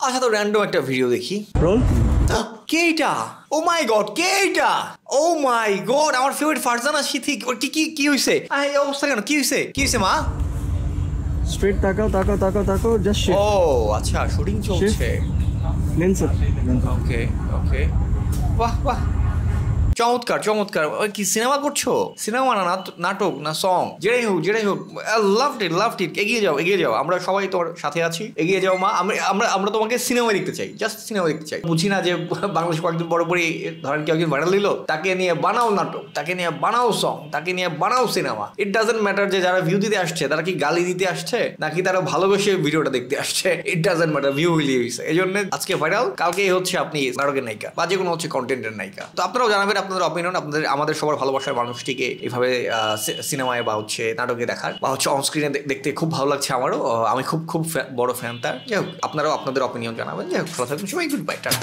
আচ্ছা তো র্যান্ডম একটা ভিডিও দেখি। রোল। কে এটা? ও মাই গড, কে এটা? ও মাই গড, আমার ফেভারিট ফারজানা সিথিক। ওর কি কি কি হইছে? এই অবস্থা কেন? কি হইছে? কি হইছে মা? স্ট্রেট তাকাও তাকাও তাকাও তাকাও, জাস্ট শিফট। ও আচ্ছা, শুটিং চলছে। লেন্সে। ওকে ওকে, বাহ বাহ, চমৎকার চমৎকার। কি সিনেমা করছো? সিনেমা না নাটক না সং, যেটাই হোক যেটাই হোক, লাভড ইট লাভড ইট। এগিয়ে যাও এগিয়ে যাও, আমরা সবাই তোমার সাথে আছি। এগিয়ে যাও মা, আমরা আমরা তোমাকে সিনেমা দেখতে চাই, জাস্ট সিনেমা দেখতে চাই। বুঝি না যে বাংলাদেশ কয়েকদিন পরপরই ধরেন কেউ একজন ভাইরাল দিল, তাকে নিয়ে বানাও নাটক, তাকে নিয়ে বানাও সং, তাকে নিয়ে বানাও সিনেমা। ইট ডাজন্ট ম্যাটার যে যারা ভিউ দিতে আসছে তারা কি গালি দিতে আসছে নাকি তারা ভালোবেসে ভিডিওটা দেখতে আসছে। ইট ডাজন্ট ম্যাটার, ভিউ মিলিয়ে গেছে। এই জন্য আজকে ভাইরাল, কালকেই হচ্ছে আপনি নাটকের নায়িকা বা যে কোনো হচ্ছে কন্টেন্টের নায়িকা। তো আপনারাও জানাবেন আপনাদের অপিনিয়ন, আপনাদের আমাদের সবার ভালোবাসার মানুষটিকে এইভাবে সিনেমায় বা হচ্ছে নাটকে দেখার বা হচ্ছে অনস্ক্রিনে দেখতে খুব ভালো লাগছে আমারও। আমি খুব খুব বড় ফ্যান তার। যাই হোক, আপনারাও আপনাদের অপিনিয়ন জানাবেন। যাই হোক, ভালো থাকবেন সবাই, গুড বাই, টাটা।